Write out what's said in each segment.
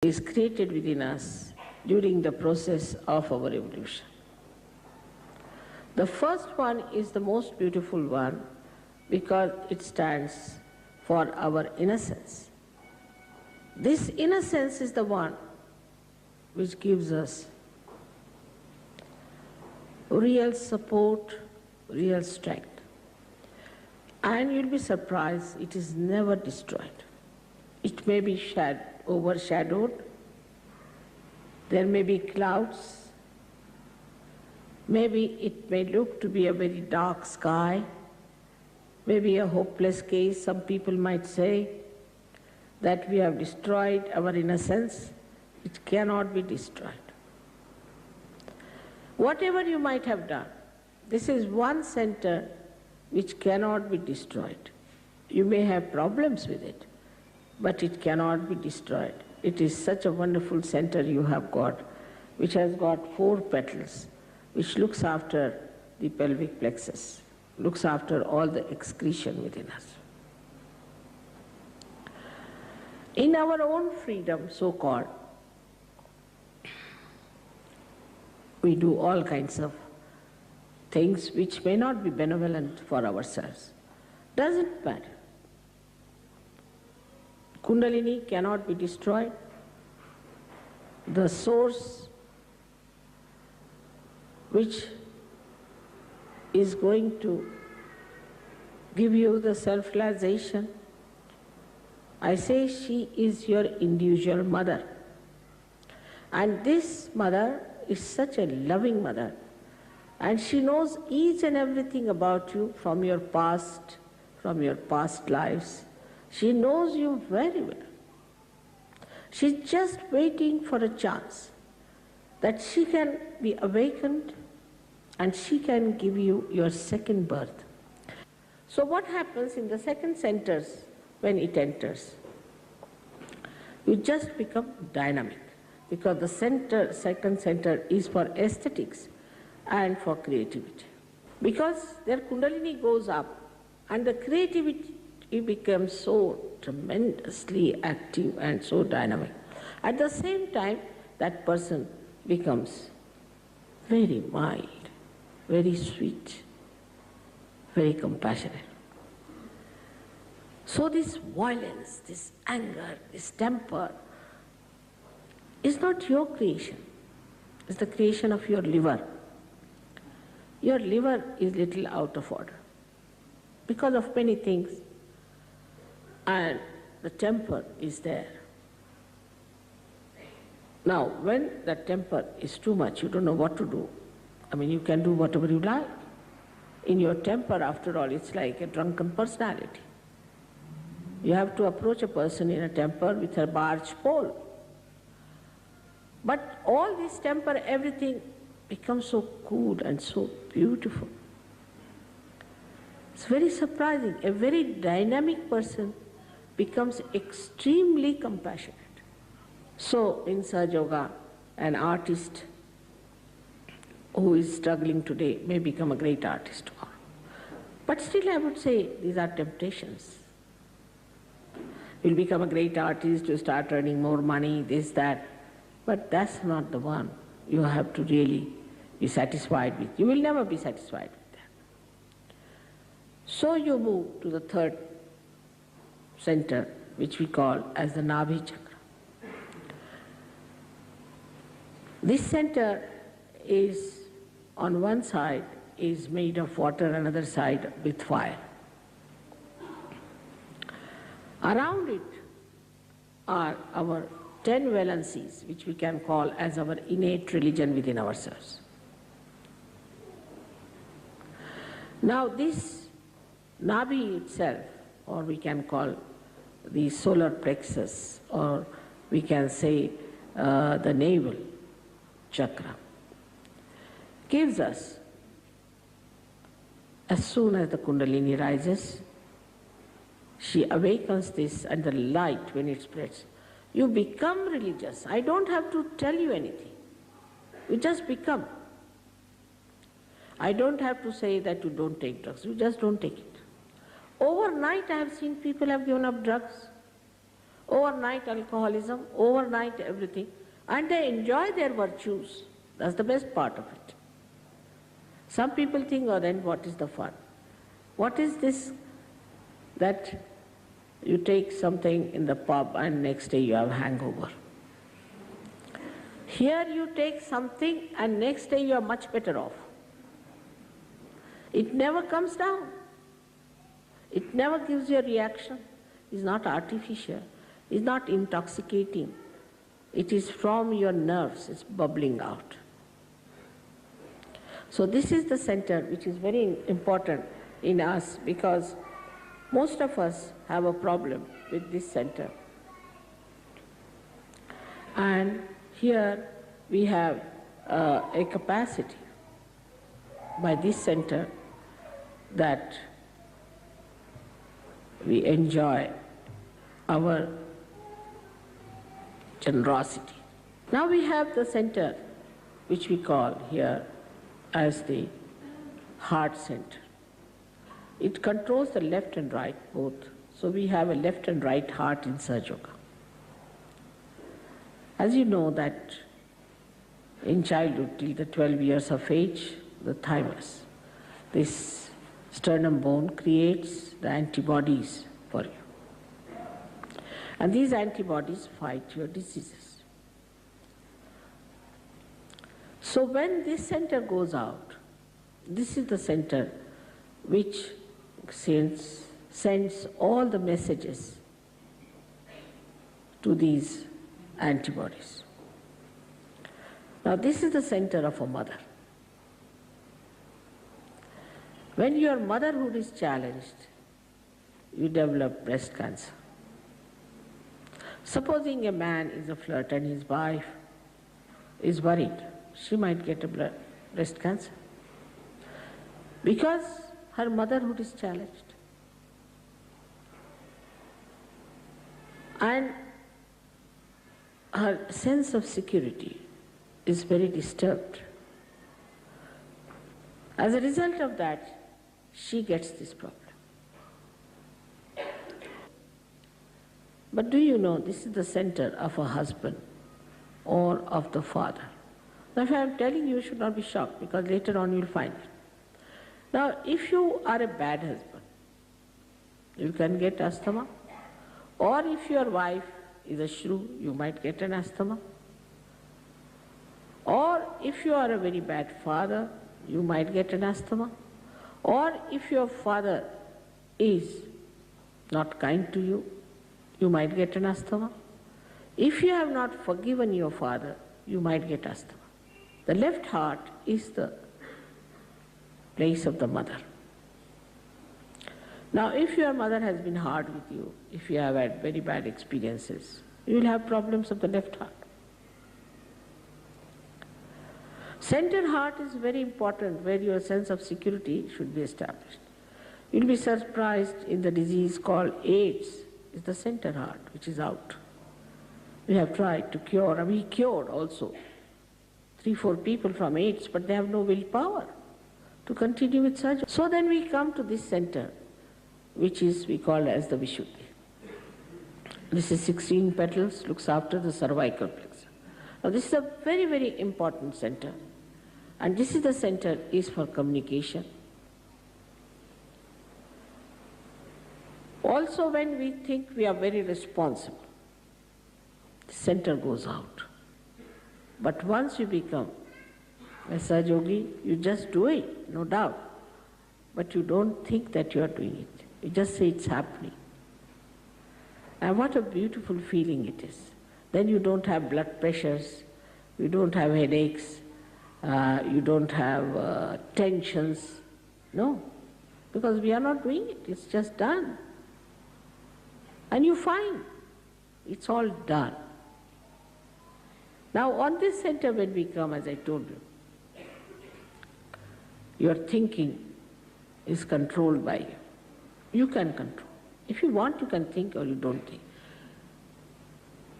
is created within us during the process of our evolution. The first one is the most beautiful one because it stands for our innocence. This innocence is the one which gives us real support, real strength. And you'll be surprised, it is never destroyed. It may be overshadowed, there may be clouds, maybe it may look to be a very dark sky, maybe a hopeless case. Some people might say that we have destroyed our innocence. It cannot be destroyed. Whatever you might have done, this is one center which cannot be destroyed. You may have problems with it, but it cannot be destroyed. It is such a wonderful center you have got, which has got 4 petals, which looks after the pelvic plexus, looks after all the excretion within us. In our own freedom, so-called, we do all kinds of things which may not be benevolent for ourselves. Doesn't matter. Kundalini cannot be destroyed. The source which is going to give you the self-realization, I say she is your individual mother. And this mother is such a loving mother, and she knows each and everything about you from your past lives. She knows you very well. She's just waiting for a chance that she can be awakened and she can give you your second birth. So what happens in the second centers when it enters? You just become dynamic, because the second center is for aesthetics and for creativity. Because their Kundalini goes up and the creativity becomes so tremendously active and so dynamic. At the same time, that person becomes very mild, very sweet, very compassionate. So this violence, this anger, this temper is not your creation. It's the creation of your liver. Your liver is little out of order because of many things, and the temper is there. Now, when the temper is too much, you don't know what to do. I mean, you can do whatever you like. In your temper, after all, it's like a drunken personality. You have to approach a person in a temper with a barge pole. But all this temper, everything becomes so cool and so beautiful. It's very surprising. A very dynamic person becomes extremely compassionate. So in Sahaja Yoga, an artist who is struggling today may become a great artist tomorrow. But still I would say these are temptations. You'll become a great artist, you start earning more money, this, that. But that's not the one you have to really be satisfied with. You will never be satisfied with that. So you move to the third center, which we call as the Nabhi Chakra. This center is, on one side, is made of water, another side with fire. Around it are our 10 valencies, which we can call as our innate religion within ourselves. Now this Nabhi itself, or we can call the solar plexus, or we can say the navel chakra, gives us, as soon as the Kundalini rises, she awakens this, and the light, when it spreads, you become religious. I don't have to tell you anything. You just become. I don't have to say that you don't take drugs. You just don't take it. Overnight I have seen people have given up drugs. overnight alcoholism, overnight everything, and they enjoy their virtues. That's the best part of it. Some people think, oh, then what is the fun? What is this that you take something in the pub and next day you have hangover? Here you take something and next day you are much better off. It never comes down. It never gives you a reaction. It's not artificial. It's not intoxicating. It is from your nerves. It's bubbling out. So this is the center which is very important in us, because most of us have a problem with this center. And here we have a capacity by this center that we enjoy our generosity. Now we have the center which we call here as the heart center. It controls the left and right both. So we have a left and right heart in Sahaja Yoga. As you know that in childhood till the 12 years of age, the thymus, this sternum bone creates the antibodies for you. And these antibodies fight your diseases. So when this center goes out, this is the center which sends all the messages to these antibodies. Now this is the center of a mother. When your motherhood is challenged, you develop breast cancer. Supposing a man is a flirt and his wife is worried, she might get a breast cancer because her motherhood is challenged. And her sense of security is very disturbed. As a result of that, she gets this problem. But do you know this is the center of a husband or of the father? Now if I am telling you, you should not be shocked, because later on you will find it. Now if you are a bad husband, you can get asthma, or if your wife is a shrew, you might get an asthma, or if you are a very bad father, you might get an asthma, or if your father is not kind to you, you might get an asthma. If you have not forgiven your father, you might get asthma. The left heart is the place of the mother. Now if your mother has been hard with you, if you have had very bad experiences, you will have problems of the left heart. Center heart is very important, where your sense of security should be established. You will be surprised in the disease called AIDS, is the center heart which is out. We have tried to cure, and we cured also 3-4 people from AIDS, but they have no willpower to continue with surgery. So then we come to this center, which is we call as the Vishuddhi. This is 16 petals, looks after the cervical plexus. Now this is a very, very important center, and this is the center is for communication. Also when we think we are very responsible, the center goes out. But once you become a Sahaja Yogi, you just do it, no doubt. But you don't think that you are doing it. You just say it's happening. And what a beautiful feeling it is. Then you don't have blood pressures, you don't have headaches, you don't have tensions. No, because we are not doing it, it's just done. And you find it's all done. Now on this center when we come, as I told you, your thinking is controlled by you. You can control. If you want, you can think, or you don't think.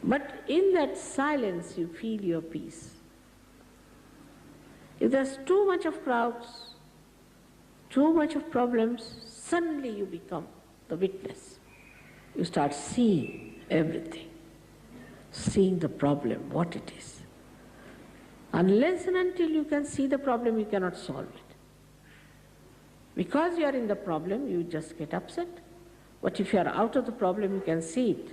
But in that silence, you feel your peace. If there's too much of crowds, too much of problems, suddenly you become the witness. You start seeing everything, seeing the problem, what it is. Unless and until you can see the problem, you cannot solve it. Because you are in the problem, you just get upset. But if you are out of the problem, you can see it.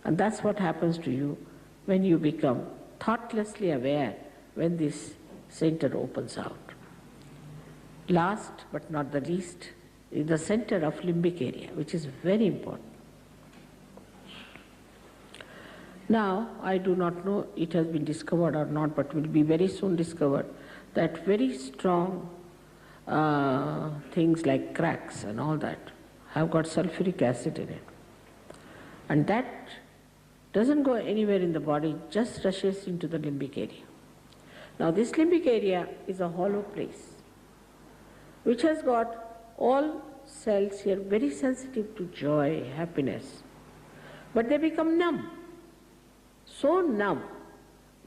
And that's what happens to you when you become thoughtlessly aware when this center opens out. Last but not the least is the center of limbic area, which is very important. Now, I do not know it has been discovered or not, but will be very soon discovered that very strong things like cracks and all that have got sulfuric acid in it. And that doesn't go anywhere in the body, just rushes into the limbic area. Now this limbic area is a hollow place which has got all cells here very sensitive to joy, happiness, but they become numb. So numb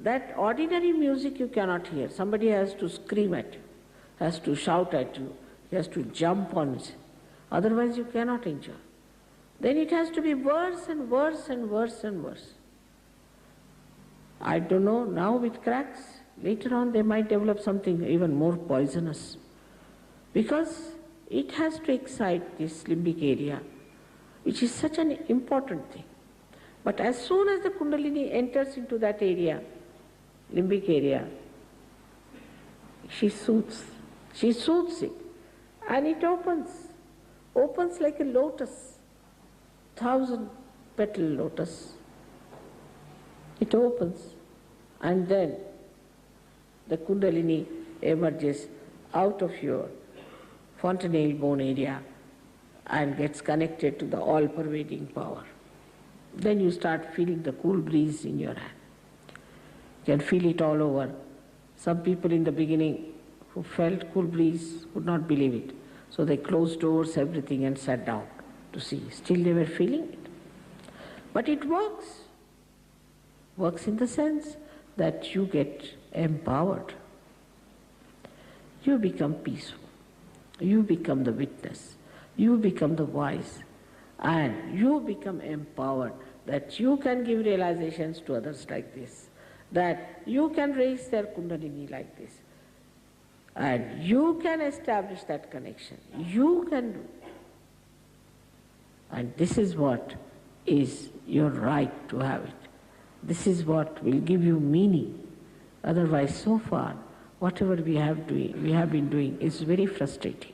that ordinary music you cannot hear. Somebody has to scream at you, has to shout at you, he has to jump on it, otherwise you cannot enjoy. Then it has to be worse and worse and worse and worse. I don't know, now with cracks, later on they might develop something even more poisonous, because it has to excite this limbic area, which is such an important thing. But as soon as the Kundalini enters into that area, limbic area, she soothes it, and it opens like a lotus, 1,000-petal lotus. It opens, and then the Kundalini emerges out of your fontanelle bone area and gets connected to the all-pervading power. Then you start feeling the cool breeze in your hand. You can feel it all over. Some people in the beginning who felt cool breeze could not believe it. So they closed doors, everything, and sat down to see. Still they were feeling it. But it works. Works in the sense that you get empowered. You become peaceful. You become the witness. You become the voice. And you become empowered that you can give realizations to others like this, that you can raise their Kundalini like this, and you can establish that connection. You can do. And this is what is your right to have it. This is what will give you meaning. Otherwise, so far, whatever we have been doing is very frustrating.